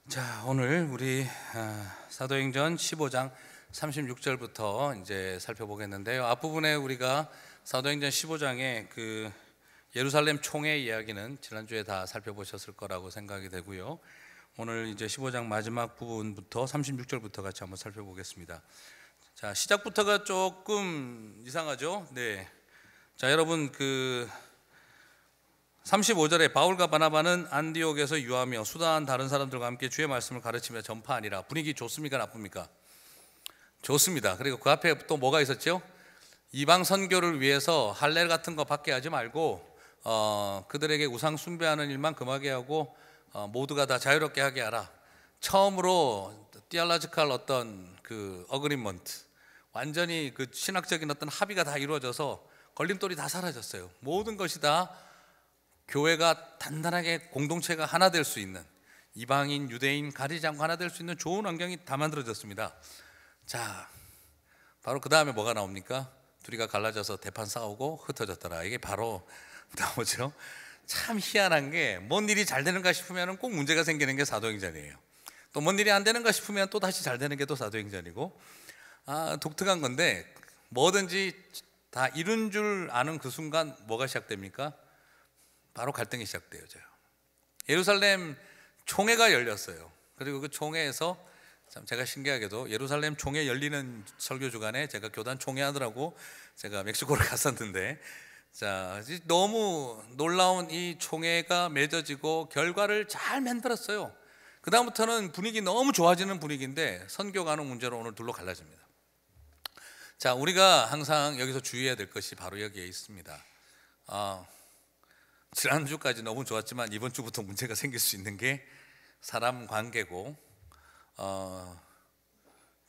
자, 오늘 우리 사도행전 15장 36절부터 이제 살펴보겠는데요. 앞부분에 우리가 사도행전 15장의 그 예루살렘 총회 이야기는 지난주에 다 살펴보셨을 거라고 생각이 되고요. 오늘 이제 15장 마지막 부분부터 36절부터 같이 한번 살펴보겠습니다. 자, 시작부터가 조금 이상하죠? 네. 자, 여러분 35절에 바울과 바나바는 안디옥에서 유하며 수다한 다른 사람들과 함께 주의 말씀을 가르치며 전파하니라. 분위기 좋습니까? 나쁩니까? 좋습니다. 그리고 그 앞에 또 뭐가 있었죠? 이방 선교를 위해서 할례 같은 거 받게 하지 말고 그들에게 우상 숭배하는 일만 금하게 하고 모두가 다 자유롭게 하게 하라. 처음으로 theological 어떤 그 어그리먼트, 완전히 그 신학적인 어떤 합의가 다 이루어져서 걸림돌이 다 사라졌어요. 모든 것이 다 교회가 단단하게 공동체가 하나 될 수 있는, 이방인, 유대인 가리지 않고 하나 될 수 있는 좋은 환경이 다 만들어졌습니다. 자, 바로 그 다음에 뭐가 나옵니까? 둘이가 갈라져서 대판 싸우고 흩어졌더라. 이게 바로 나오죠. 참 희한한 게, 뭔 일이 잘 되는가 싶으면 꼭 문제가 생기는 게 사도행전이에요. 또 뭔 일이 안 되는가 싶으면 또 다시 잘 되는 게 또 사도행전이고, 독특한 건데, 뭐든지 다 이룬 줄 아는 그 순간 뭐가 시작됩니까? 바로 갈등이 시작되어져요. 예루살렘 총회가 열렸어요. 그리고 그 총회에서 참 제가 신기하게도 예루살렘 총회 열리는 설교 주간에 제가 교단 총회하느라고 제가 멕시코를 갔었는데, 자, 너무 놀라운 이 총회가 맺어지고 결과를 잘 만들었어요. 그 다음부터는 분위기 너무 좋아지는 분위기인데 선교 가는 문제로 오늘 둘로 갈라집니다. 자, 우리가 항상 여기서 주의해야 될 것이 바로 여기에 있습니다. 지난주까지 너무 좋았지만 이번 주부터 문제가 생길 수 있는 게 사람 관계고,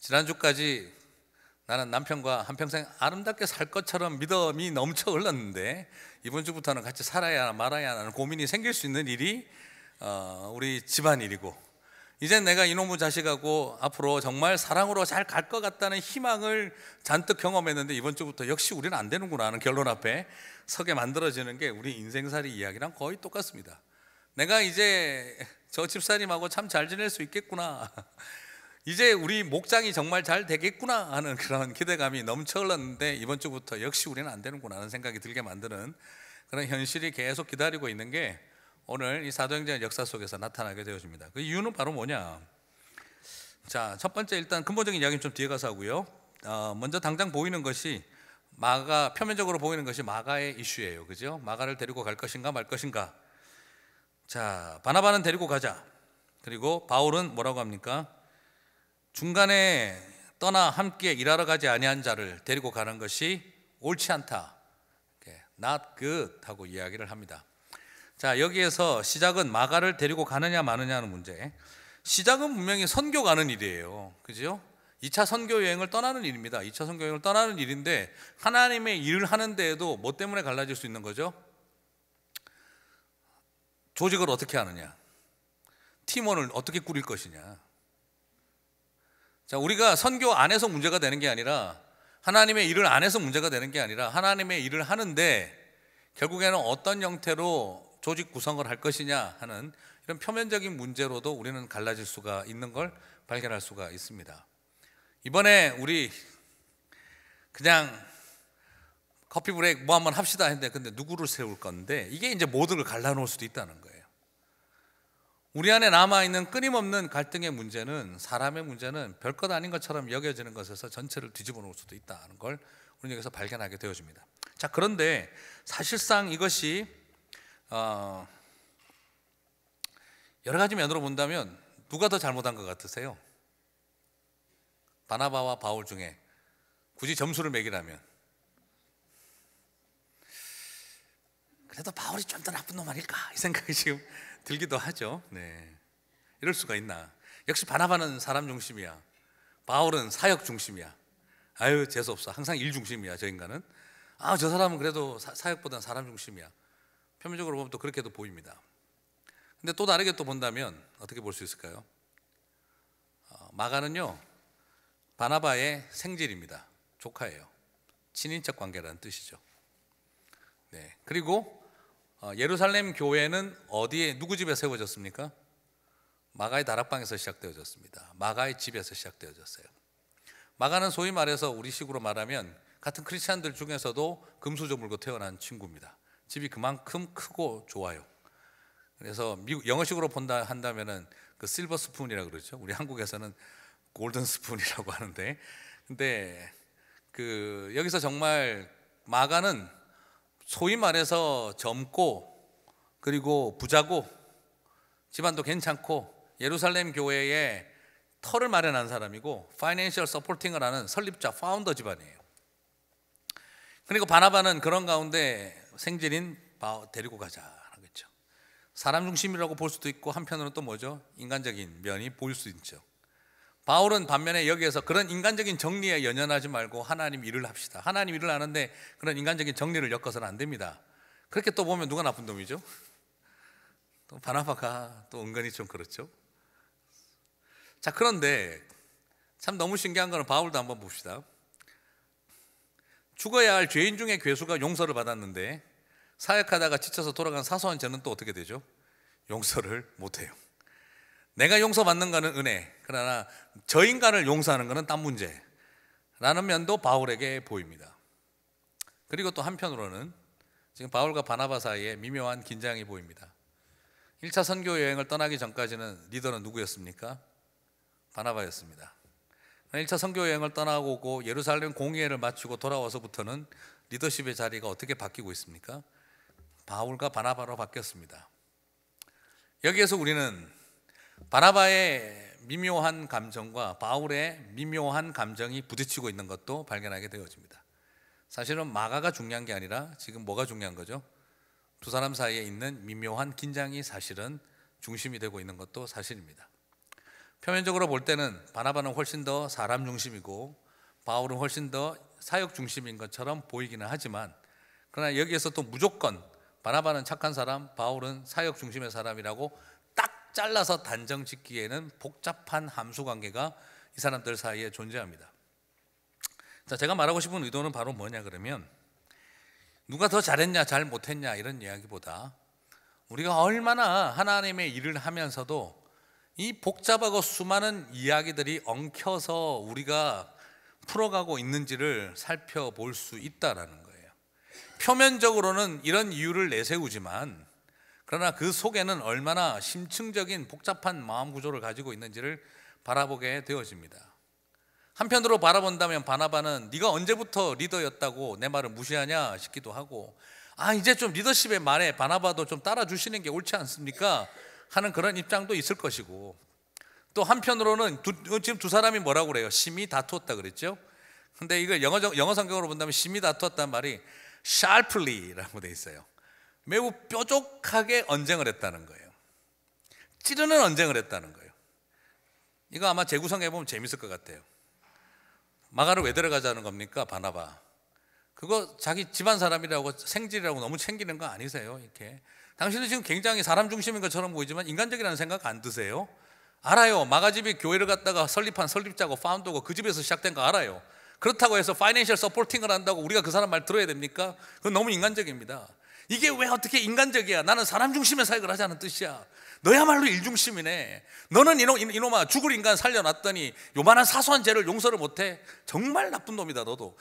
지난주까지 나는 남편과 한평생 아름답게 살 것처럼 믿음이 넘쳐 흘렀는데 이번 주부터는 같이 살아야 하나 말아야 하는 고민이 생길 수 있는 일이 우리 집안일이고, 이젠 내가 이놈의 자식하고 앞으로 정말 사랑으로 잘 갈 것 같다는 희망을 잔뜩 경험했는데 이번 주부터 역시 우리는 안 되는구나 하는 결론 앞에 서게 만들어지는 게 우리 인생살이 이야기랑 거의 똑같습니다. 내가 이제 저 집사님하고 참 잘 지낼 수 있겠구나, 이제 우리 목장이 정말 잘 되겠구나 하는 그런 기대감이 넘쳐 흘렀는데 이번 주부터 역시 우리는 안 되는구나 하는 생각이 들게 만드는 그런 현실이 계속 기다리고 있는 게 오늘 이 사도행전의 역사 속에서 나타나게 되어집니다. 그 이유는 바로 뭐냐? 자, 첫 번째 일단 근본적인 이야기는 좀 뒤에 가서 하고요. 먼저 당장 보이는 것이 표면적으로 보이는 것이 마가의 이슈예요. 그죠? 마가를 데리고 갈 것인가 말 것인가. 자, 바나바는 데리고 가자. 그리고 바울은 뭐라고 합니까? 중간에 떠나 함께 일하러 가지 아니한 자를 데리고 가는 것이 옳지 않다, not good 하고 이야기를 합니다. 자, 여기에서 시작은 마가를 데리고 가느냐 마느냐 하는 문제. 시작은 분명히 선교 가는 일이에요. 그죠? 2차 선교 여행을 떠나는 일입니다. 2차 선교 여행을 떠나는 일인데 하나님의 일을 하는 데에도 뭐 때문에 갈라질 수 있는 거죠? 조직을 어떻게 하느냐, 팀원을 어떻게 꾸릴 것이냐. 자, 우리가 선교 안에서 문제가 되는 게 아니라, 하나님의 일을 안 해서 문제가 되는 게 아니라, 하나님의 일을 하는데 결국에는 어떤 형태로 조직 구성을 할 것이냐 하는 이런 표면적인 문제로도 우리는 갈라질 수가 있는 걸 발견할 수가 있습니다. 이번에 우리 그냥 커피 브레이크 뭐 한번 합시다 했는데, 근데 누구를 세울 건데, 이게 이제 모든 걸 갈라놓을 수도 있다는 거예요. 우리 안에 남아있는 끊임없는 갈등의 문제는, 사람의 문제는 별것 아닌 것처럼 여겨지는 것에서 전체를 뒤집어 놓을 수도 있다는 걸 우리는 여기서 발견하게 되어집니다. 자, 그런데 사실상 이것이 여러 가지 면으로 본다면 누가 더 잘못한 것 같으세요? 바나바와 바울 중에 굳이 점수를 매기라면 그래도 바울이 좀 더 나쁜 놈 아닐까 이 생각이 지금 들기도 하죠. 네, 이럴 수가 있나? 역시 바나바는 사람 중심이야, 바울은 사역 중심이야. 아유, 재수없어, 항상 일 중심이야 저 인간은. 저 사람은 그래도 사역보다는 사람 중심이야. 표면적으로 보면 또 그렇게도 보입니다. 근데 또 다르게 또 본다면 어떻게 볼 수 있을까요? 마가는요, 바나바의 생질입니다. 조카예요. 친인척 관계라는 뜻이죠. 네, 그리고 예루살렘 교회는 어디에, 누구 집에 세워졌습니까? 마가의 다락방에서 시작되어졌습니다. 마가의 집에서 시작되어졌어요. 마가는 소위 말해서 우리식으로 말하면 같은 크리스찬들 중에서도 금수저 물고 태어난 친구입니다. 집이 그만큼 크고 좋아요. 그래서 미국 영어식으로 본다 한다면은 그 실버 스푼이라고 그러죠. 우리 한국에서는 골든 스푼이라고 하는데, 근데 그 여기서 정말 마가는 소위 말해서 젊고 그리고 부자고 집안도 괜찮고 예루살렘 교회에 터를 마련한 사람이고 파이낸셜 서포팅을 하는 설립자 파운더 집안이에요. 그리고 바나바는 그런 가운데 생질인 데리고 가자 하겠죠. 사람 중심이라고 볼 수도 있고 한편으로는 또 뭐죠? 인간적인 면이 보일 수 있죠. 바울은 반면에 여기에서 그런 인간적인 정리에 연연하지 말고 하나님 일을 합시다. 하나님 일을 하는데 그런 인간적인 정리를 엮어서는 안 됩니다. 그렇게 또 보면 누가 나쁜 놈이죠? 또 바나바가 또 은근히 좀 그렇죠. 자, 그런데 참 너무 신기한 거는 바울도 한번 봅시다. 죽어야 할 죄인 중에 괴수가 용서를 받았는데 사역하다가 지쳐서 돌아간 사소한 죄는 또 어떻게 되죠? 용서를 못해요. 내가 용서받는 거는 은혜, 그러나 저 인간을 용서하는 거는 딴 문제라는 면도 바울에게 보입니다. 그리고 또 한편으로는 지금 바울과 바나바 사이에 미묘한 긴장이 보입니다. 1차 선교 여행을 떠나기 전까지는 리더는 누구였습니까? 바나바였습니다. 1차 선교 여행을 떠나고 예루살렘 공의회를 마치고 돌아와서부터는 리더십의 자리가 어떻게 바뀌고 있습니까? 바울과 바나바로 바뀌었습니다. 여기에서 우리는 바나바의 미묘한 감정과 바울의 미묘한 감정이 부딪히고 있는 것도 발견하게 되어집니다. 사실은 마가가 중요한 게 아니라 지금 뭐가 중요한 거죠? 두 사람 사이에 있는 미묘한 긴장이 사실은 중심이 되고 있는 것도 사실입니다. 표면적으로 볼 때는 바나바는 훨씬 더 사람 중심이고 바울은 훨씬 더 사역 중심인 것처럼 보이기는 하지만, 그러나 여기에서 또 무조건 바나바는 착한 사람, 바울은 사역 중심의 사람이라고 딱 잘라서 단정 짓기에는 복잡한 함수 관계가 이 사람들 사이에 존재합니다. 자, 제가 말하고 싶은 의도는 바로 뭐냐 그러면, 누가 더 잘했냐 잘 못했냐 이런 이야기보다 우리가 얼마나 하나님의 일을 하면서도 이 복잡하고 수많은 이야기들이 엉켜서 우리가 풀어가고 있는지를 살펴볼 수 있다라는 거예요. 표면적으로는 이런 이유를 내세우지만 그러나 그 속에는 얼마나 심층적인 복잡한 마음 구조를 가지고 있는지를 바라보게 되어집니다. 한편으로 바라본다면 바나바는 네가 언제부터 리더였다고 내 말을 무시하냐 싶기도 하고, 이제 좀 리더십의 말에 바나바도 좀 따라주시는 게 옳지 않습니까? 하는 그런 입장도 있을 것이고, 또 한편으로는 지금 두 사람이 뭐라고 그래요? 심히 다투었다 그랬죠? 근데 이걸 영어 성경으로 본다면 심히 다투었다는 말이 sharply라고 돼 있어요. 매우 뾰족하게 언쟁을 했다는 거예요. 찌르는 언쟁을 했다는 거예요. 이거 아마 재구성해 보면 재밌을 것 같아요. 마가를 왜 데려가자는 겁니까? 바나바. 그거 자기 집안 사람이라고 생질이라고 너무 챙기는 거 아니세요? 이렇게. 당신은 지금 굉장히 사람 중심인 것처럼 보이지만 인간적이라는 생각 안 드세요? 알아요. 마가집이 교회를 갖다가 설립한 설립자고 파운더고 그 집에서 시작된 거 알아요. 그렇다고 해서 파이낸셜 서포팅을 한다고 우리가 그 사람 말 들어야 됩니까? 그건 너무 인간적입니다. 이게 왜 어떻게 인간적이야? 나는 사람 중심의 사역을 하자는 뜻이야. 너야말로 일 중심이네. 너는 이놈아 죽을 인간 살려놨더니 요만한 사소한 죄를 용서를 못해? 정말 나쁜 놈이다 너도.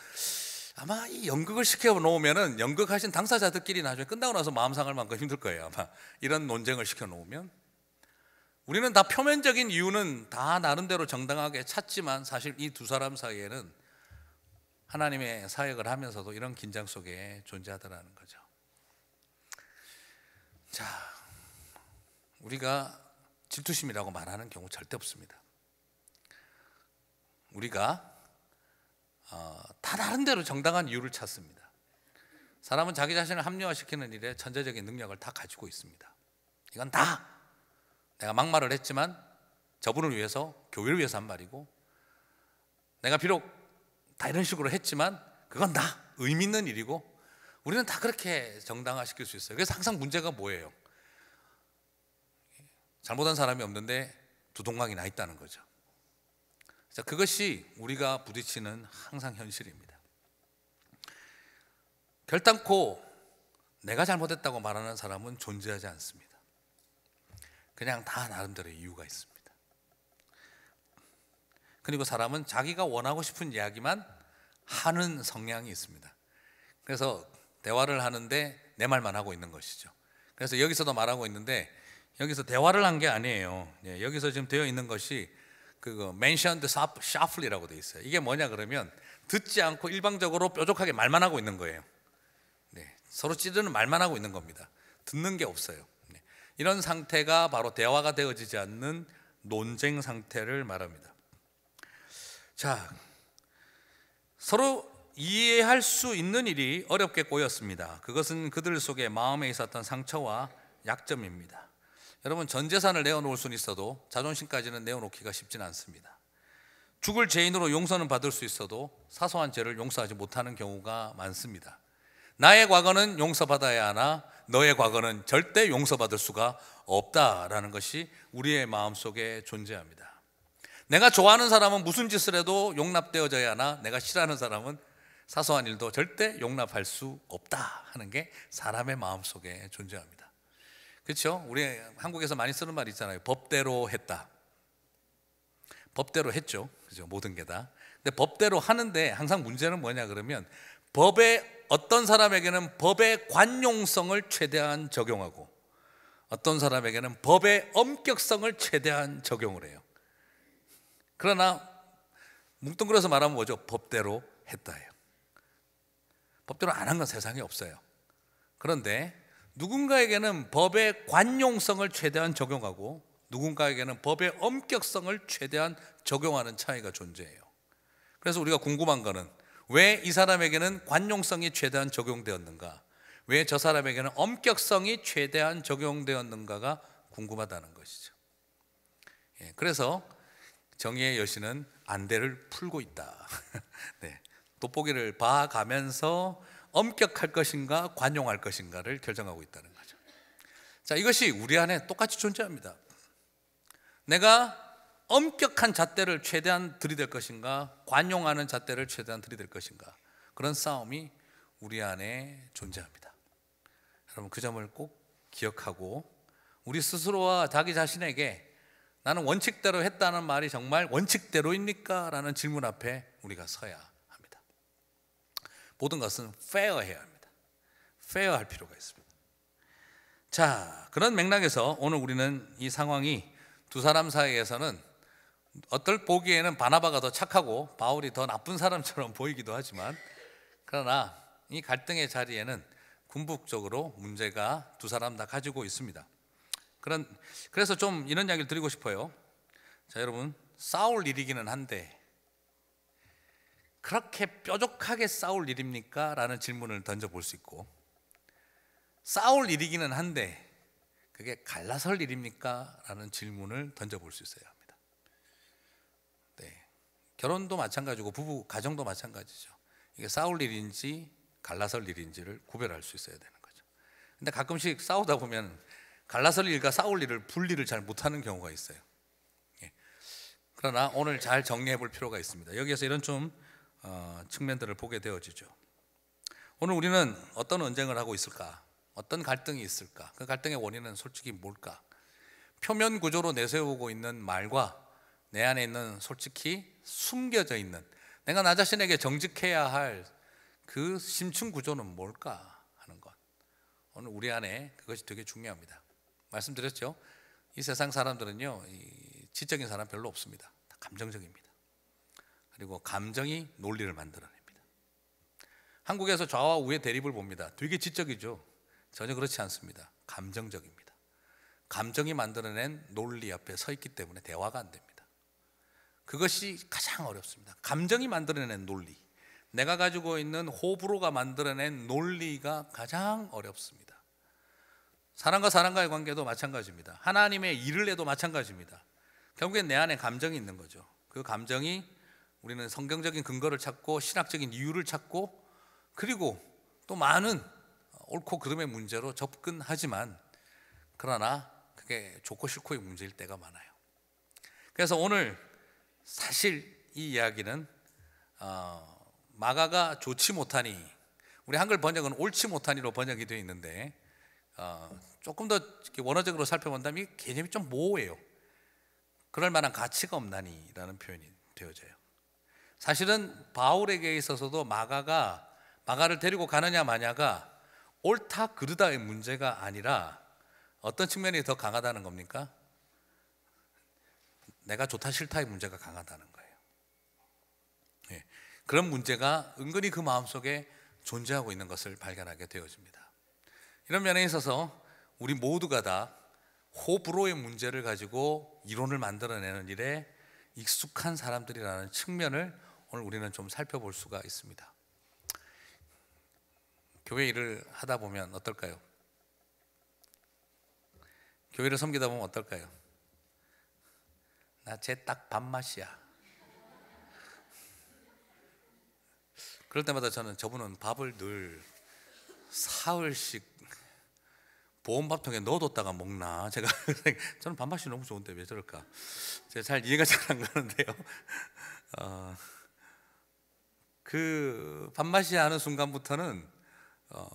아마 이 연극을 시켜놓으면은 연극하신 당사자들끼리 나중에 끝나고 나서 마음 상할 만큼 힘들 거예요. 아마 이런 논쟁을 시켜놓으면. 우리는 다 표면적인 이유는 다 나름대로 정당하게 찾지만 사실 이 두 사람 사이에는 하나님의 사역을 하면서도 이런 긴장 속에 존재하더라는 거죠. 자, 우리가 질투심이라고 말하는 경우 절대 없습니다. 우리가 다 나름대로 정당한 이유를 찾습니다. 사람은 자기 자신을 합리화시키는 일에 천재적인 능력을 다 가지고 있습니다. 이건 다 내가 막말을 했지만 저분을 위해서, 교회를 위해서 한 말이고, 내가 비록 다 이런 식으로 했지만 그건 다 의미 있는 일이고, 우리는 다 그렇게 정당화시킬 수 있어요. 그래서 항상 문제가 뭐예요? 잘못한 사람이 없는데 두동강이 나 있다는 거죠. 자, 그것이 우리가 부딪히는 항상 현실입니다. 결단코 내가 잘못했다고 말하는 사람은 존재하지 않습니다. 그냥 다 나름대로 이유가 있습니다. 그리고 사람은 자기가 원하고 싶은 이야기만 하는 성향이 있습니다. 그래서 대화를 하는데 내 말만 하고 있는 것이죠. 그래서 여기서도 말하고 있는데 여기서 대화를 한 게 아니에요. 여기서 지금 되어 있는 것이 그거 mentioned sharply라고 되어 있어요. 이게 뭐냐 그러면 듣지 않고 일방적으로 뾰족하게 말만 하고 있는 거예요. 서로 찌르는 말만 하고 있는 겁니다. 듣는 게 없어요. 이런 상태가 바로 대화가 되어지지 않는 논쟁 상태를 말합니다. 자, 서로 이해할 수 있는 일이 어렵게 꼬였습니다. 그것은 그들 속에 마음에 있었던 상처와 약점입니다. 여러분, 전 재산을 내어놓을 수는 있어도 자존심까지는 내어놓기가 쉽지는 않습니다. 죽을 죄인으로 용서는 받을 수 있어도 사소한 죄를 용서하지 못하는 경우가 많습니다. 나의 과거는 용서받아야 하나 너의 과거는 절대 용서받을 수가 없다라는 것이 우리의 마음속에 존재합니다. 내가 좋아하는 사람은 무슨 짓을 해도 용납되어져야 하나 내가 싫어하는 사람은 사소한 일도 절대 용납할 수 없다 하는 게 사람의 마음속에 존재합니다. 그렇죠? 우리 한국에서 많이 쓰는 말 있잖아요. 법대로 했다. 법대로 했죠. 그죠? 모든 게 다. 근데 법대로 하는데 항상 문제는 뭐냐 그러면 어떤 사람에게는 법의 관용성을 최대한 적용하고 어떤 사람에게는 법의 엄격성을 최대한 적용을 해요. 그러나 뭉뚱그려서 말하면 뭐죠? 법대로 했다예요. 법대로 안 한 건 세상에 없어요. 그런데 누군가에게는 법의 관용성을 최대한 적용하고 누군가에게는 법의 엄격성을 최대한 적용하는 차이가 존재해요. 그래서 우리가 궁금한 거는 왜 이 사람에게는 관용성이 최대한 적용되었는가? 왜 저 사람에게는 엄격성이 최대한 적용되었는가가 궁금하다는 것이죠. 그래서 정의의 여신은 안대를 풀고 있다. 돋보기를 봐가면서 엄격할 것인가 관용할 것인가를 결정하고 있다는 거죠. 자, 이것이 우리 안에 똑같이 존재합니다. 내가 엄격한 잣대를 최대한 들이댈 것인가 관용하는 잣대를 최대한 들이댈 것인가, 그런 싸움이 우리 안에 존재합니다. 여러분, 그 점을 꼭 기억하고 우리 스스로와 자기 자신에게 나는 원칙대로 했다는 말이 정말 원칙대로입니까? 라는 질문 앞에 우리가 서야 합니다. 모든 것은 페어해야 합니다. 페어할 필요가 있습니다. 자, 그런 맥락에서 오늘 우리는 이 상황이 두 사람 사이에서는 어떨 보기에는 바나바가 더 착하고 바울이 더 나쁜 사람처럼 보이기도 하지만, 그러나 이 갈등의 자리에는 궁극적으로 문제가 두 사람 다 가지고 있습니다. 그래서 좀 이런 이야기를 드리고 싶어요. 자, 여러분, 싸울 일이기는 한데 그렇게 뾰족하게 싸울 일입니까? 라는 질문을 던져볼 수 있고, 싸울 일이기는 한데 그게 갈라설 일입니까? 라는 질문을 던져볼 수 있어야 합니다. 결혼도 마찬가지고 부부 가정도 마찬가지죠. 이게 싸울 일인지 갈라설 일인지를 구별할 수 있어야 되는 거죠. 근데 가끔씩 싸우다 보면 갈라설 일과 싸울 일을 분리를 잘 못하는 경우가 있어요. 그러나 오늘 잘 정리해 볼 필요가 있습니다. 여기에서 이런 좀 측면들을 보게 되어지죠. 오늘 우리는 어떤 언쟁을 하고 있을까? 어떤 갈등이 있을까? 그 갈등의 원인은 솔직히 뭘까? 표면 구조로 내세우고 있는 말과 내 안에 있는 솔직히 숨겨져 있는, 내가 나 자신에게 정직해야 할 그 심층 구조는 뭘까 하는 것, 오늘 우리 안에 그것이 되게 중요합니다. 말씀드렸죠? 이 세상 사람들은요, 지적인 사람 별로 없습니다. 다 감정적입니다. 그리고 감정이 논리를 만들어냅니다. 한국에서 좌와 우의 대립을 봅니다. 되게 지적이죠? 전혀 그렇지 않습니다. 감정적입니다. 감정이 만들어낸 논리 앞에 서 있기 때문에 대화가 안 됩니다. 그것이 가장 어렵습니다. 감정이 만들어낸 논리, 내가 가지고 있는 호불호가 만들어낸 논리가 가장 어렵습니다. 사람과 사람과의 관계도 마찬가지입니다. 하나님의 일을 해도 마찬가지입니다. 결국엔 내 안에 감정이 있는 거죠. 그 감정이 우리는 성경적인 근거를 찾고 신학적인 이유를 찾고, 그리고 또 많은 옳고 그름의 문제로 접근하지만, 그러나 그게 좋고 싫고의 문제일 때가 많아요. 그래서 오늘 사실 이 이야기는 마가가 좋지 못하니, 우리 한글 번역은 옳지 못하니로 번역이 되어 있는데 조금 더 이렇게 원어적으로 살펴본다면 이 개념이 좀 모호해요. 그럴 만한 가치가 없나니라는 표현이 되어져요. 사실은 바울에게 있어서도 마가를 데리고 가느냐 마냐가 옳다 그르다의 문제가 아니라 어떤 측면이 더 강하다는 겁니까? 내가 좋다 싫다의 문제가 강하다는 거예요. 예, 그런 문제가 은근히 그 마음속에 존재하고 있는 것을 발견하게 되어집니다. 이런 면에 있어서 우리 모두가 다 호불호의 문제를 가지고 이론을 만들어내는 일에 익숙한 사람들이라는 측면을 오늘 우리는 좀 살펴볼 수가 있습니다. 교회 일을 하다 보면 어떨까요? 교회를 섬기다 보면 어떨까요? 나 쟤 딱 밥맛이야. 그럴 때마다 저는 저분은 밥을 늘 사흘씩 보온밥통에 넣어뒀다가 먹나? 저는 밥맛이 너무 좋은데 왜 저럴까? 제가 잘 이해가 잘 안 가는데요. 그 밥맛이 하는 순간부터는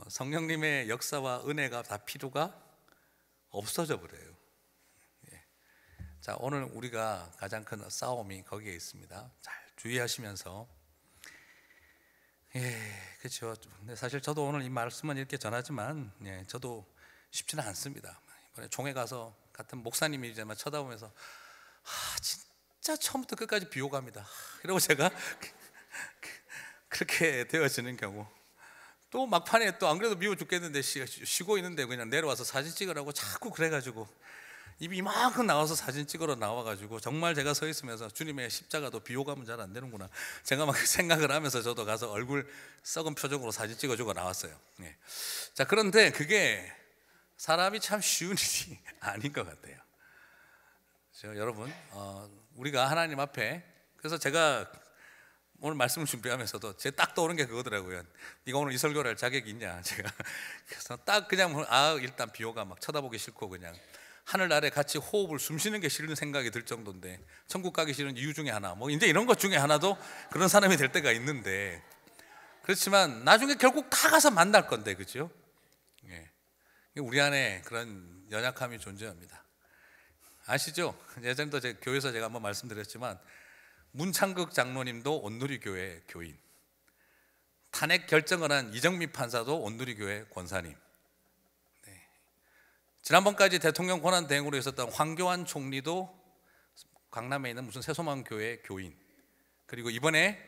성령님의 역사와 은혜가 다 필요가 없어져 버려요. 예. 자, 오늘 우리가 가장 큰 싸움이 거기에 있습니다. 잘 주의하시면서. 그렇죠. 근데 사실 저도 오늘 이 말씀은 이렇게 전하지만, 저도 쉽지는 않습니다. 이번에 종회 가서 같은 목사님이지만 쳐다보면서 진짜 처음부터 끝까지 비호감이다. 이러고 제가 그렇게 되어지는 경우. 또 막판에 또 안 그래도 미워 죽겠는데 쉬고 있는데 그냥 내려와서 사진 찍으라고 자꾸 그래가지고 입이 이만큼 나와서 사진 찍으러 나와가지고 정말 제가 서 있으면서 주님의 십자가도 비호감은 잘 안 되는구나 제가 막 생각을 하면서 저도 가서 얼굴 썩은 표정으로 사진 찍어주고 나왔어요. 자, 그런데 그게 사람이 참 쉬운 일이 아닌 것 같아요. 그렇죠? 여러분, 우리가 하나님 앞에, 그래서 제가 오늘 말씀을 준비하면서도 제 딱 떠오른 게 그거더라고요. 네가 오늘 이 설교를 할 자격이 있냐, 제가. 그래서 딱 그냥 일단 비호가 막 쳐다보기 싫고 그냥 하늘 아래 같이 호흡을 숨쉬는 게 싫은 생각이 들 정도인데, 천국 가기 싫은 이유 중에 하나, 뭐 이제 이런 것 중에 하나도 그런 사람이 될 때가 있는데, 그렇지만 나중에 결국 다 가서 만날 건데, 그죠? 우리 안에 그런 연약함이 존재합니다. 아시죠? 예전에도 제 교회에서 제가 한번 말씀드렸지만 문창극 장로님도 온누리교회 교인, 탄핵 결정을 한 이정미 판사도 온누리교회 권사님, 지난번까지 대통령 권한 대행으로 있었던 황교안 총리도 강남에 있는 무슨 새소망교회 교인, 그리고 이번에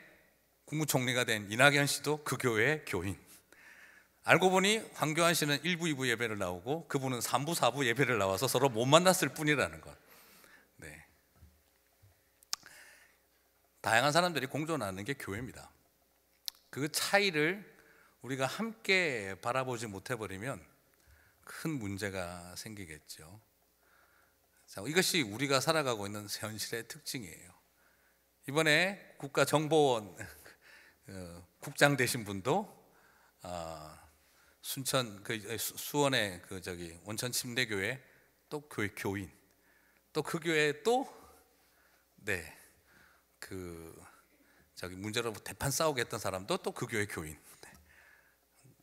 국무총리가 된 이낙연 씨도 그 교회의 교인. 알고 보니 황교안 씨는 1부, 2부 예배를 나오고 그분은 3부, 4부 예배를 나와서 서로 못 만났을 뿐이라는 것. 다양한 사람들이 공존하는 게 교회입니다. 그 차이를 우리가 함께 바라보지 못해버리면 큰 문제가 생기겠죠. 자, 이것이 우리가 살아가고 있는 현실의 특징이에요. 이번에 국가정보원 국장 되신 분도 순천 수원의 원천 침례교회 또 교회 교인, 또 그 교회 또 문제로 대판 싸우게 했던 사람도 또 그 교회 교인.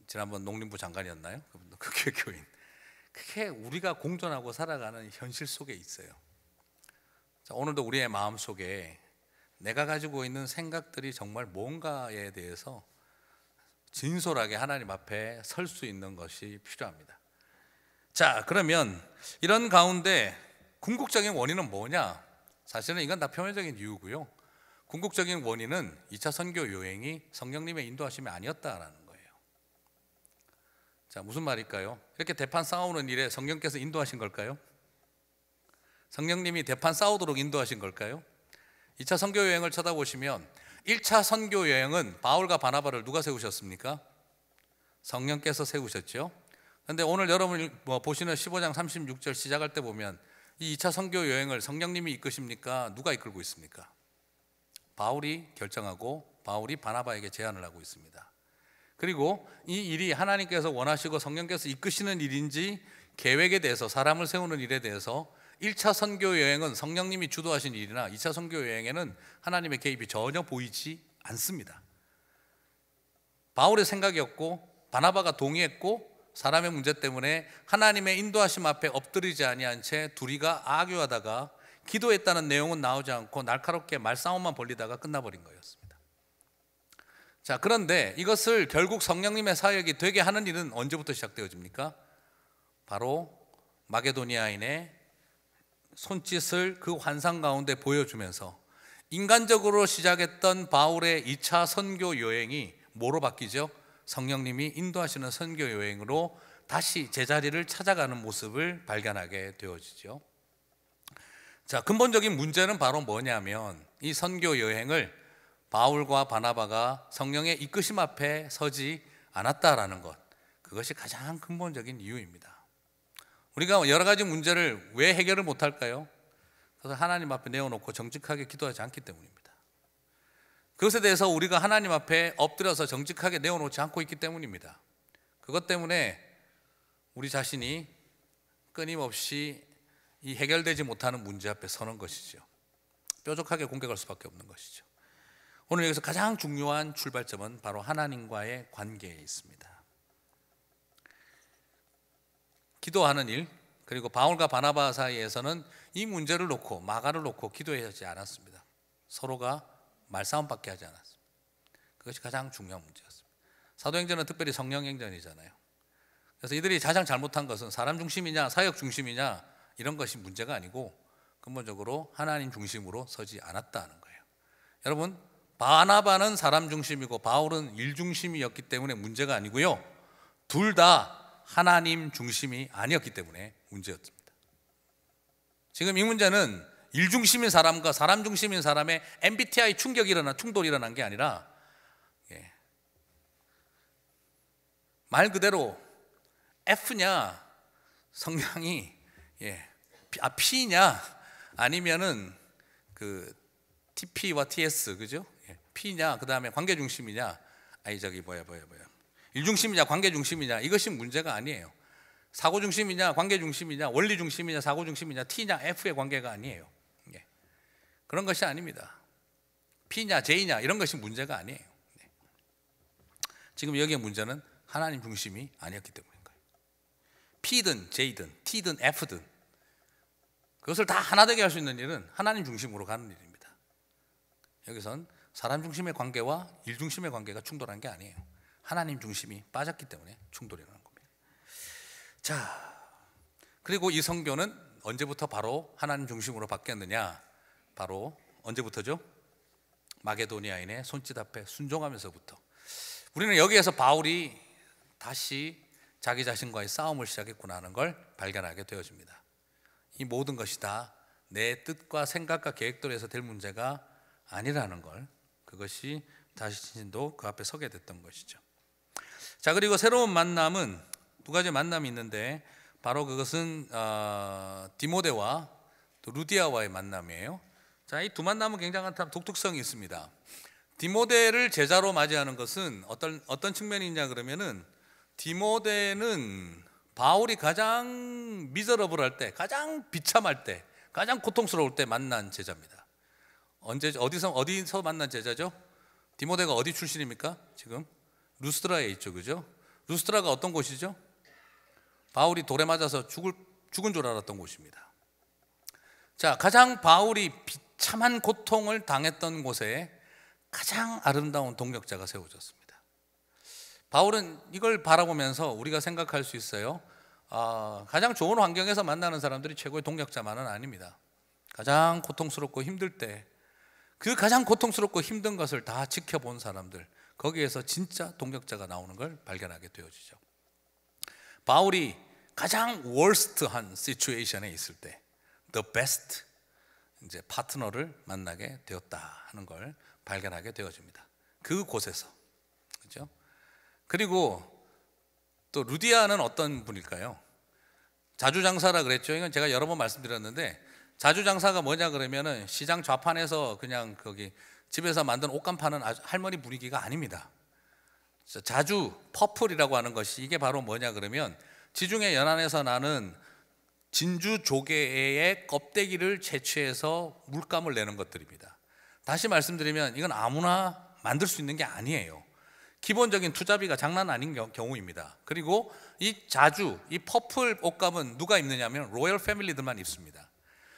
지난번 농림부 장관이었나요? 그분도 그 교회 교인. 그게 우리가 공존하고 살아가는 현실 속에 있어요. 자, 오늘도 우리의 마음 속에 내가 가지고 있는 생각들이 정말 뭔가에 대해서 진솔하게 하나님 앞에 설 수 있는 것이 필요합니다. 자, 그러면 이런 가운데 궁극적인 원인은 뭐냐? 사실은 이건 다 표면적인 이유고요. 궁극적인 원인은 2차 선교 여행이 성령님의 인도하심이 아니었다라는 거예요. 자, 무슨 말일까요? 이렇게 대판 싸우는 일에 성령께서 인도하신 걸까요? 성령님이 대판 싸우도록 인도하신 걸까요? 2차 선교 여행을 쳐다보시면 1차 선교 여행은 바울과 바나바를 누가 세우셨습니까? 성령께서 세우셨죠. 그런데 오늘 여러분이 보시는 15장 36절 시작할 때 보면 이 2차 선교 여행을 성령님이 이끄십니까? 누가 이끌고 있습니까? 바울이 결정하고 바울이 바나바에게 제안을 하고 있습니다. 그리고 이 일이 하나님께서 원하시고 성령께서 이끄시는 일인지 계획에 대해서, 사람을 세우는 일에 대해서 1차 선교 여행은 성령님이 주도하신 일이나 2차 선교 여행에는 하나님의 개입이 전혀 보이지 않습니다. 바울의 생각이었고 바나바가 동의했고 사람의 문제 때문에 하나님의 인도하심 앞에 엎드리지 아니한 채 둘이가 악유하다가 기도했다는 내용은 나오지 않고 날카롭게 말싸움만 벌리다가 끝나버린 거였습니다. 자, 그런데 이것을 결국 성령님의 사역이 되게 하는 일은 언제부터 시작되어집니까? 바로 마게도니아인의 손짓을 그 환상 가운데 보여주면서 인간적으로 시작했던 바울의 2차 선교 여행이 뭐로 바뀌죠? 성령님이 인도하시는 선교 여행으로 다시 제자리를 찾아가는 모습을 발견하게 되어지죠. 자, 근본적인 문제는 바로 뭐냐면 이 선교 여행을 바울과 바나바가 성령의 이끄심 앞에 서지 않았다라는 것, 그것이 가장 근본적인 이유입니다. 우리가 여러 가지 문제를 왜 해결을 못할까요? 그래서 하나님 앞에 내어놓고 정직하게 기도하지 않기 때문입니다. 그것에 대해서 우리가 하나님 앞에 엎드려서 정직하게 내어놓지 않고 있기 때문입니다. 그것 때문에 우리 자신이 끊임없이 이 해결되지 못하는 문제 앞에 서는 것이죠. 뾰족하게 공격할 수밖에 없는 것이죠. 오늘 여기서 가장 중요한 출발점은 바로 하나님과의 관계에 있습니다. 기도하는 일, 그리고 바울과 바나바 사이에서는 이 문제를 놓고 마가를 놓고 기도하지 않았습니다. 서로가 말싸움밖에 하지 않았습니다. 그것이 가장 중요한 문제였습니다. 사도행전은 특별히 성령행전이잖아요. 그래서 이들이 가장 잘못한 것은 사람 중심이냐 사역 중심이냐 이런 것이 문제가 아니고 근본적으로 하나님 중심으로 서지 않았다는 거예요. 여러분, 바나바는 사람 중심이고 바울은 일 중심이었기 때문에 문제가 아니고요, 둘 다 하나님 중심이 아니었기 때문에 문제였습니다. 지금 이 문제는 일 중심인 사람과 사람 중심인 사람의 MBTI 충돌이 일어난 게 아니라 말 그대로 F냐 성향이 P냐 아니면은 그 TP와 TS, 그죠? P냐 그 다음에 관계 중심이냐, 일 중심이냐 관계 중심이냐, 이것이 문제가 아니에요. 사고 중심이냐 관계 중심이냐, 원리 중심이냐 사고 중심이냐, T냐 F의 관계가 아니에요. 그런 것이 아닙니다. P냐 J냐 이런 것이 문제가 아니에요. 지금 여기의 문제는 하나님 중심이 아니었기 때문인 거예요. P든 J든 T든 F든 그것을 다 하나 되게 할 수 있는 일은 하나님 중심으로 가는 일입니다. 여기선 사람 중심의 관계와 일 중심의 관계가 충돌한 게 아니에요. 하나님 중심이 빠졌기 때문에 충돌이 일어난 겁니다. 자, 그리고 이 선교는 언제부터 바로 하나님 중심으로 바뀌었느냐? 바로 언제부터죠? 마게도니아인의 손짓 앞에 순종하면서부터. 우리는 여기에서 바울이 다시 자기 자신과의 싸움을 시작했구나 하는 걸 발견하게 되어집니다. 이 모든 것이 다 내 뜻과 생각과 계획대로 해서 될 문제가 아니라는 걸, 그것이 자신도 그 앞에 서게 됐던 것이죠. 자, 그리고 새로운 만남은 두 가지 만남이 있는데 바로 그것은 디모데와 또 루디아와의 만남이에요. 자, 이 두 만남은 굉장한 독특성이 있습니다. 디모데를 제자로 맞이하는 것은 어떤 측면이냐 그러면은, 디모데는 바울이 가장 미저러블할 때, 가장 비참할 때, 가장 고통스러울 때 만난 제자입니다. 어디서 만난 제자죠? 디모데가 어디 출신입니까? 지금 루스드라에 있죠, 그죠? 루스드라가 어떤 곳이죠? 바울이 돌에 맞아서 죽은 줄 알았던 곳입니다. 자, 가장 바울이 비참한 고통을 당했던 곳에 가장 아름다운 동역자가 세워졌습니다. 바울은 이걸 바라보면서 우리가 생각할 수 있어요. 가장 좋은 환경에서 만나는 사람들이 최고의 동역자만은 아닙니다. 가장 고통스럽고 힘들 때 그 가장 고통스럽고 힘든 것을 다 지켜본 사람들, 거기에서 진짜 동역자가 나오는 걸 발견하게 되어지죠. 바울이 가장 worst한 시츄에이션에 있을 때 the best 이제 파트너를 만나게 되었다 하는 걸 발견하게 되어집니다. 그 곳에서, 그렇죠? 그리고 또 루디아는 어떤 분일까요? 자주장사라 그랬죠. 이건 제가 여러 번 말씀드렸는데, 자주장사가 뭐냐 그러면은 시장 좌판에서 그냥 거기 집에서 만든 옷감 파는 할머니 분위기가 아닙니다. 자주 퍼플이라고 하는 것이, 이게 바로 뭐냐 그러면 지중해 연안에서 나는 진주 조개의 껍데기를 채취해서 물감을 내는 것들입니다. 다시 말씀드리면 이건 아무나 만들 수 있는 게 아니에요. 기본적인 투자비가 장난 아닌 경우입니다. 그리고 이 자주 이 퍼플 옷감은 누가 입느냐면 로열 패밀리들만 입습니다.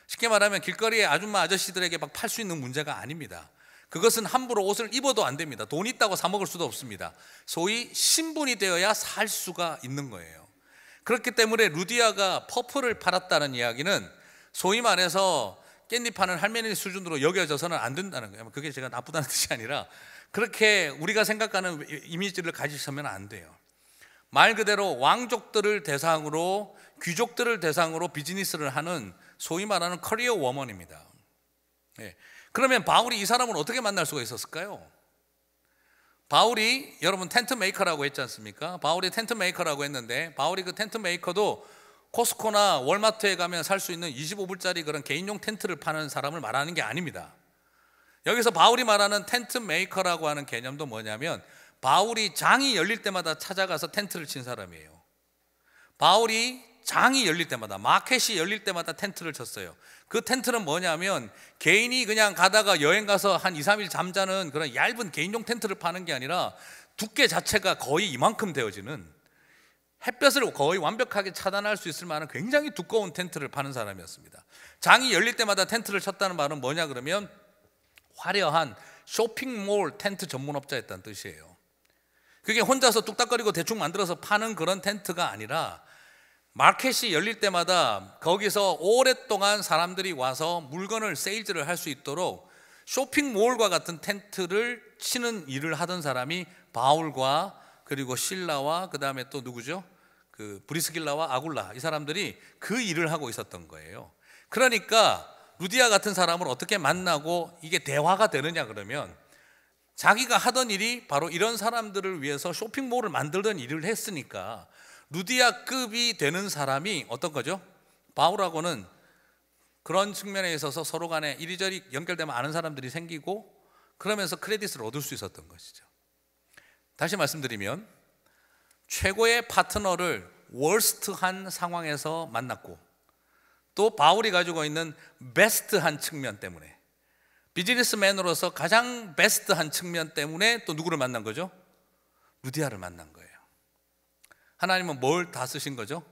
쉽게 말하면 길거리에 아줌마 아저씨들에게 막 팔 수 있는 문제가 아닙니다. 그것은 함부로 옷을 입어도 안 됩니다. 돈 있다고 사 먹을 수도 없습니다. 소위 신분이 되어야 살 수가 있는 거예요. 그렇기 때문에 루디아가 퍼플을 팔았다는 이야기는 소위 말해서 깻잎 파는 할머니 수준으로 여겨져서는 안 된다는 거예요. 그게 제가 나쁘다는 뜻이 아니라 그렇게 우리가 생각하는 이미지를 가지시면 안 돼요. 말 그대로 왕족들을 대상으로, 귀족들을 대상으로 비즈니스를 하는 소위 말하는 커리어 워먼입니다. 예. 그러면 바울이 이 사람을 어떻게 만날 수가 있었을까요? 바울이, 여러분 텐트 메이커라고 했지 않습니까? 바울이 텐트 메이커라고 했는데, 바울이 그 텐트 메이커도 코스코나 월마트에 가면 살 수 있는 25불짜리 그런 개인용 텐트를 파는 사람을 말하는 게 아닙니다. 여기서 바울이 말하는 텐트 메이커라고 하는 개념도 뭐냐면, 바울이 장이 열릴 때마다 찾아가서 텐트를 친 사람이에요. 바울이 장이 열릴 때마다, 마켓이 열릴 때마다 텐트를 쳤어요. 그 텐트는 뭐냐면 개인이 그냥 가다가 여행 가서 한 2, 3일 잠자는 그런 얇은 개인용 텐트를 파는 게 아니라 두께 자체가 거의 이만큼 되어지는, 햇볕을 거의 완벽하게 차단할 수 있을 만한 굉장히 두꺼운 텐트를 파는 사람이었습니다. 장이 열릴 때마다 텐트를 쳤다는 말은 뭐냐 그러면 화려한 쇼핑몰 텐트 전문업자였다는 뜻이에요. 그게 혼자서 뚝딱거리고 대충 만들어서 파는 그런 텐트가 아니라 마켓이 열릴 때마다 거기서 오랫동안 사람들이 와서 물건을 세일즈를 할 수 있도록 쇼핑몰과 같은 텐트를 치는 일을 하던 사람이 바울과 그리고 실라와 그 다음에 또 누구죠? 그 브리스길라와 아굴라, 이 사람들이 그 일을 하고 있었던 거예요. 그러니까 루디아 같은 사람을 어떻게 만나고 이게 대화가 되느냐 그러면, 자기가 하던 일이 바로 이런 사람들을 위해서 쇼핑몰을 만들던 일을 했으니까 루디아급이 되는 사람이 어떤 거죠? 바울하고는 그런 측면에 있어서 서로 간에 이리저리 연결되면 아는 사람들이 생기고 그러면서 크레딧을 얻을 수 있었던 것이죠. 다시 말씀드리면 최고의 파트너를 월스트한 상황에서 만났고, 또 바울이 가지고 있는 베스트한 측면 때문에, 비즈니스맨으로서 가장 베스트한 측면 때문에 또 누구를 만난 거죠? 루디아를 만난 거예요. 하나님은 뭘 다 쓰신 거죠?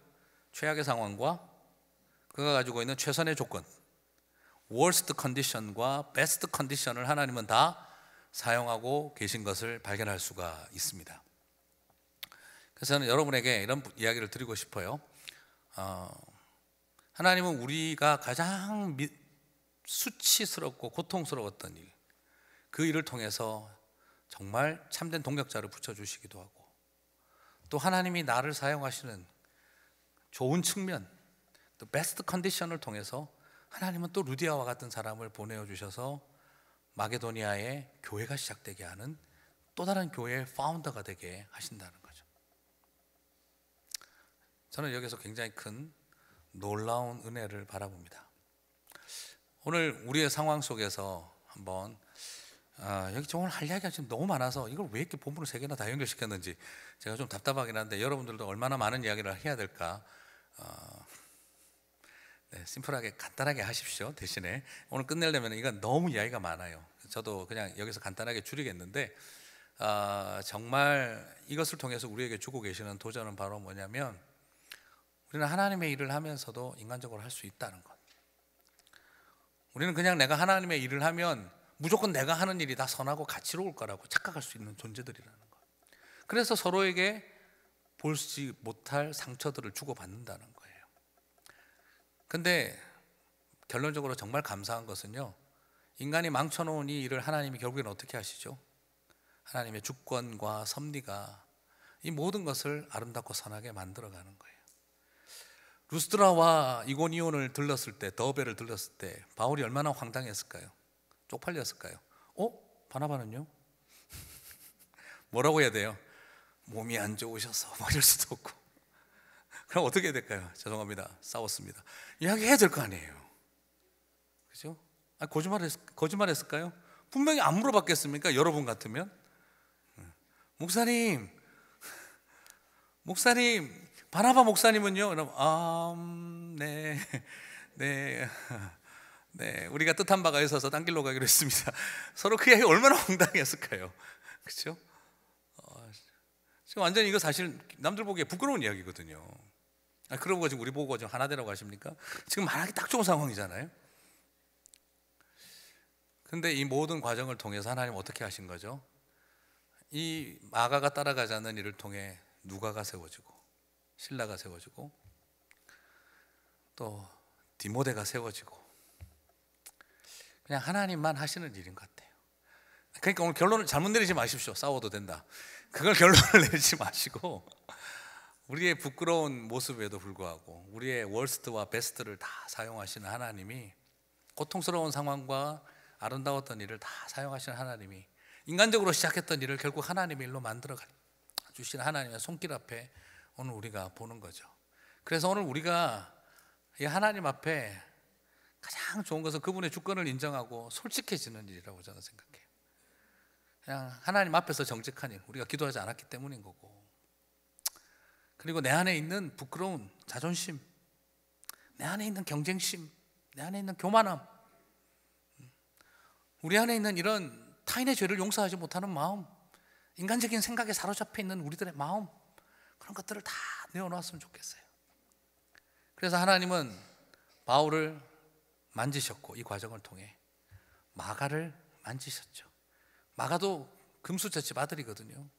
최악의 상황과 그가 가지고 있는 최선의 조건, 월스트 컨디션과 베스트 컨디션을 하나님은 다 사용하고 계신 것을 발견할 수가 있습니다. 그래서 저는 여러분에게 이런 이야기를 드리고 싶어요. 하나님은 우리가 가장 수치스럽고 고통스러웠던 일, 그 일을 통해서 정말 참된 동력자를 붙여주시기도 하고, 또 하나님이 나를 사용하시는 좋은 측면, 또 베스트 컨디션을 통해서 하나님은 또 루디아와 같은 사람을 보내어 주셔서 마게도니아의 교회가 시작되게 하는 또 다른 교회의 파운더가 되게 하신다는 거죠. 저는 여기서 굉장히 큰 놀라운 은혜를 바라봅니다. 오늘 우리의 상황 속에서 한번 여기 오늘 할 이야기가 지금 너무 많아서 이걸 왜 이렇게 본문을 3개나 다 연결시켰는지 제가 좀 답답하긴 한데, 여러분들도 얼마나 많은 이야기를 해야 될까, 심플하게 간단하게 하십시오. 대신에 오늘 끝내려면 이건 너무 이야기가 많아요. 저도 그냥 여기서 간단하게 줄이겠는데, 정말 이것을 통해서 우리에게 주고 계시는 도전은 바로 뭐냐면, 우리는 하나님의 일을 하면서도 인간적으로 할 수 있다는 것. 우리는 그냥 내가 하나님의 일을 하면 무조건 내가 하는 일이 다 선하고 가치로울 거라고 착각할 수 있는 존재들이라는 것. 그래서 서로에게 볼지 못할 상처들을 주고받는다는 거예요. 근데 결론적으로 정말 감사한 것은요, 인간이 망쳐놓은 이 일을 하나님이 결국에는 어떻게 하시죠? 하나님의 주권과 섭리가 이 모든 것을 아름답고 선하게 만들어가는 거예요. 루스드라와 이고니온을 들렀을 때, 더베를 들렀을 때 바울이 얼마나 황당했을까요? 쪽팔렸을까요? 바나바는요? 뭐라고 해야 돼요? 몸이 안 좋으셔서 뭐 이럴 수도 없고. 그럼 어떻게 해야 될까요? 죄송합니다, 싸웠습니다. 이야기해야 될 거 아니에요, 그죠? 거짓말했을까요? 분명히 안 물어봤겠습니까? 여러분 같으면 목사님 바나바 목사님은요? 그럼 네, 우리가 뜻한 바가 있어서 딴 길로 가기로 했습니다. 서로 그 이야기 얼마나 황당했을까요? 그렇죠? 지금 완전히 이거 사실 남들 보기에 부끄러운 이야기거든요. 그러고 지금 우리 보고 지금 하나 되라고 하십니까? 지금 말하기 딱 좋은 상황이잖아요. 근데 이 모든 과정을 통해서 하나님 어떻게 하신 거죠? 이 마가가 따라가지 않는 일을 통해 누가가 세워지고 실라가 세워지고 또 디모데가 세워지고, 그냥 하나님만 하시는 일인 것 같아요. 그러니까 오늘 결론을 잘못 내리지 마십시오. 싸워도 된다, 그걸 결론을 내리지 마시고 우리의 부끄러운 모습에도 불구하고 우리의 월스트와 베스트를 다 사용하시는 하나님이, 고통스러운 상황과 아름다웠던 일을 다 사용하시는 하나님이, 인간적으로 시작했던 일을 결국 하나님의 일로 만들어 주시는 하나님의 손길 앞에 오늘 우리가 보는 거죠. 그래서 오늘 우리가 이 하나님 앞에 가장 좋은 것은 그분의 주권을 인정하고 솔직해지는 일이라고 저는 생각해요. 그냥 하나님 앞에서 정직한 일, 우리가 기도하지 않았기 때문인 거고, 그리고 내 안에 있는 부끄러운 자존심, 내 안에 있는 경쟁심, 내 안에 있는 교만함, 우리 안에 있는 이런 타인의 죄를 용서하지 못하는 마음, 인간적인 생각에 사로잡혀 있는 우리들의 마음, 그런 것들을 다 내어놓았으면 좋겠어요. 그래서 하나님은 바울을 만지셨고 이 과정을 통해 마가를 만지셨죠. 마가도 금수저집 아들이거든요.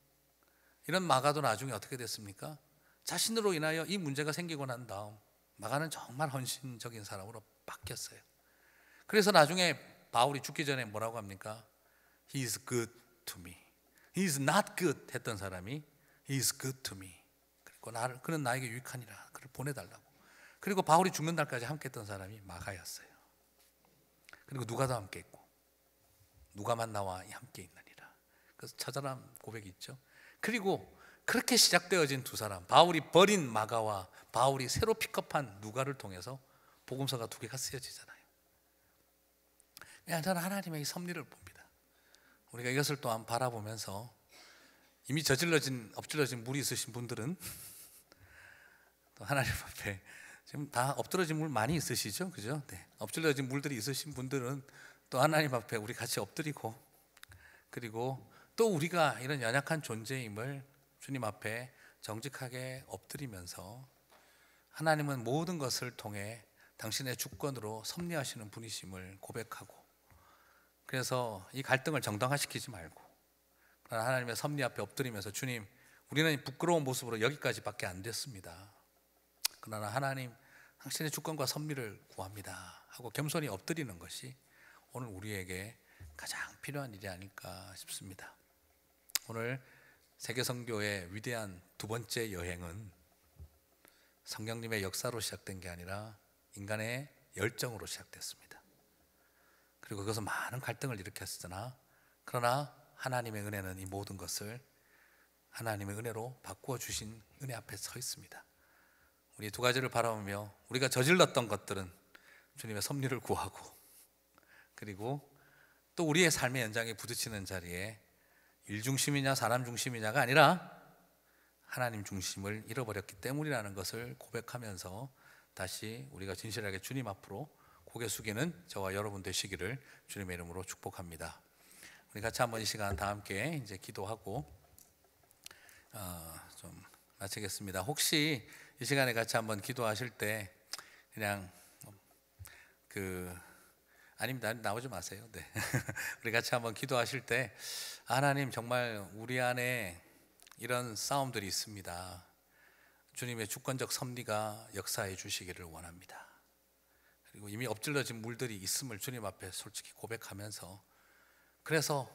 이런 마가도 나중에 어떻게 됐습니까? 자신으로 인하여 이 문제가 생기고 난 다음 마가는 정말 헌신적인 사람으로 바뀌었어요. 그래서 나중에 바울이 죽기 전에 뭐라고 합니까? He is good to me. He is not good 했던 사람이 He is good to me. 그리고 그는 나에게 유익하니라. 그를 보내달라고. 그리고 바울이 죽는 날까지 함께 했던 사람이 마가였어요. 그리고 누가도 함께 있고, 누가만 나와 함께 있느니라. 그래서 처절한 고백이 있죠. 그리고 그렇게 시작되어진 두 사람, 바울이 버린 마가와 바울이 새로 픽업한 누가를 통해서 복음서가 두 개가 쓰여지잖아요. 그냥 저는 하나님의 이 섭리를 봅니다. 우리가 이것을 또한 바라보면서 이미 엎질러진 물이 있으신 분들은 또 하나님 앞에, 지금 다 엎드러진 물 많이 있으시죠? 그죠? 네. 엎질러진 물들이 있으신 분들은 또 하나님 앞에 우리 같이 엎드리고, 그리고 또 우리가 이런 연약한 존재임을 주님 앞에 정직하게 엎드리면서, 하나님은 모든 것을 통해 당신의 주권으로 섭리하시는 분이심을 고백하고, 그래서 이 갈등을 정당화시키지 말고 하나님의 섭리 앞에 엎드리면서, 주님, 우리는 부끄러운 모습으로 여기까지밖에 안 됐습니다. 그러나 하나님, 당신의 주권과 섭리를 구합니다 하고 겸손히 엎드리는 것이 오늘 우리에게 가장 필요한 일이 아닐까 싶습니다. 오늘 세계선교의 위대한 두 번째 여행은 성령님의 역사로 시작된 게 아니라 인간의 열정으로 시작됐습니다. 그리고 그것은 많은 갈등을 일으켰으나, 그러나 하나님의 은혜는 이 모든 것을 하나님의 은혜로 바꾸어 주신 은혜 앞에 서 있습니다. 우리 두 가지를 바라보며 우리가 저질렀던 것들은 주님의 섭리를 구하고, 그리고 또 우리의 삶의 연장에 부딪히는 자리에 일 중심이냐 사람 중심이냐가 아니라 하나님 중심을 잃어버렸기 때문이라는 것을 고백하면서 다시 우리가 진실하게 주님 앞으로 고개 숙이는 저와 여러분 되시기를 주님의 이름으로 축복합니다. 우리 같이 한번 이 시간 다 함께 이제 기도하고 좀 마치겠습니다. 혹시 이 시간에 같이 한번 기도하실 때 그냥 아닙니다, 나오지 마세요. 네. 우리 같이 한번 기도하실 때, 하나님, 정말 우리 안에 이런 싸움들이 있습니다. 주님의 주권적 섭리가 역사해 주시기를 원합니다. 그리고 이미 엎질러진 물들이 있음을 주님 앞에 솔직히 고백하면서, 그래서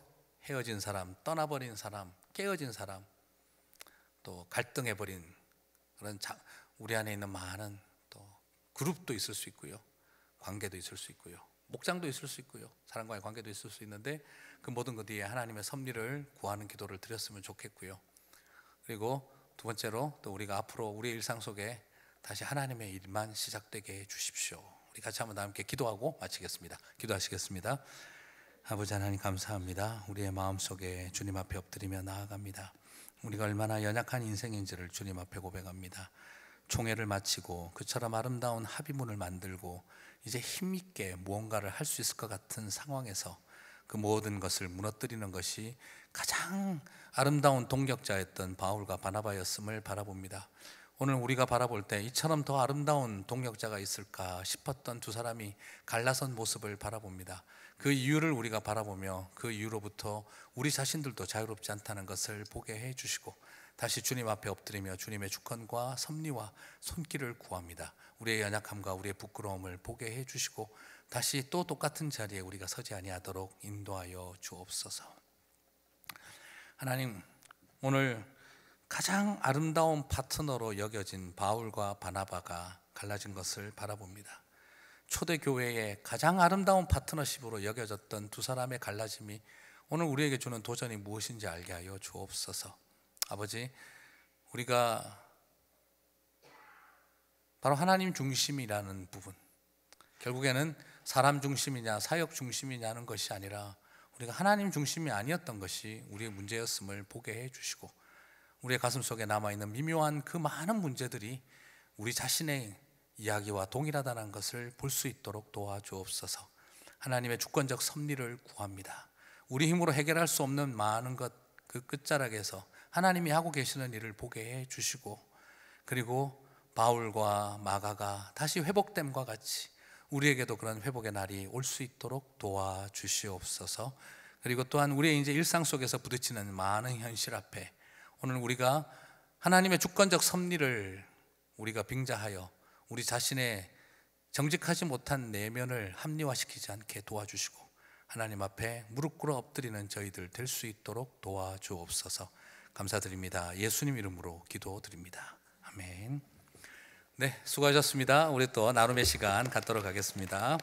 헤어진 사람, 떠나버린 사람, 깨어진 사람, 또 갈등해버린 그런 우리 안에 있는 많은 또 그룹도 있을 수 있고요, 관계도 있을 수 있고요, 목장도 있을 수 있고요, 사람과의 관계도 있을 수 있는데, 그 모든 것 뒤에 하나님의 섭리를 구하는 기도를 드렸으면 좋겠고요. 그리고 두 번째로, 또 우리가 앞으로 우리의 일상 속에 다시 하나님의 일만 시작되게 해 주십시오. 우리 같이 한번 함께 기도하고 마치겠습니다. 기도하시겠습니다. 아버지 하나님, 감사합니다. 우리의 마음속에 주님 앞에 엎드리며 나아갑니다. 우리가 얼마나 연약한 인생인지를 주님 앞에 고백합니다. 총회를 마치고 그처럼 아름다운 합의문을 만들고 이제 힘있게 무언가를 할 수 있을 것 같은 상황에서 그 모든 것을 무너뜨리는 것이 가장 아름다운 동력자였던 바울과 바나바였음을 바라봅니다. 오늘 우리가 바라볼 때 이처럼 더 아름다운 동력자가 있을까 싶었던 두 사람이 갈라선 모습을 바라봅니다. 그 이유를 우리가 바라보며 그 이유로부터 우리 자신들도 자유롭지 않다는 것을 보게 해주시고 다시 주님 앞에 엎드리며 주님의 주권과 섭리와 손길을 구합니다. 우리의 연약함과 우리의 부끄러움을 보게 해주시고 다시 또 똑같은 자리에 우리가 서지 아니하도록 인도하여 주옵소서. 하나님, 오늘 가장 아름다운 파트너로 여겨진 바울과 바나바가 갈라진 것을 바라봅니다. 초대교회의 가장 아름다운 파트너십으로 여겨졌던 두 사람의 갈라짐이 오늘 우리에게 주는 도전이 무엇인지 알게 하여 주옵소서. 아버지, 우리가 바로 하나님 중심이라는 부분, 결국에는 사람 중심이냐 사역 중심이냐는 것이 아니라 우리가 하나님 중심이 아니었던 것이 우리의 문제였음을 보게 해주시고 우리의 가슴 속에 남아있는 미묘한 그 많은 문제들이 우리 자신의 이야기와 동일하다는 것을 볼 수 있도록 도와주옵소서. 하나님의 주권적 섭리를 구합니다. 우리 힘으로 해결할 수 없는 많은 것, 그 끝자락에서 하나님이 하고 계시는 일을 보게 해주시고 그리고 바울과 마가가 다시 회복됨과 같이 우리에게도 그런 회복의 날이 올 수 있도록 도와주시옵소서. 그리고 또한 우리의 이제 일상 속에서 부딪히는 많은 현실 앞에 오늘 우리가 하나님의 주권적 섭리를 우리가 빙자하여 우리 자신의 정직하지 못한 내면을 합리화시키지 않게 도와주시고 하나님 앞에 무릎 꿇어 엎드리는 저희들 될 수 있도록 도와주옵소서. 감사드립니다. 예수님 이름으로 기도드립니다. 아멘. 네, 수고하셨습니다. 우리 또 나눔의 시간 갖도록 하겠습니다.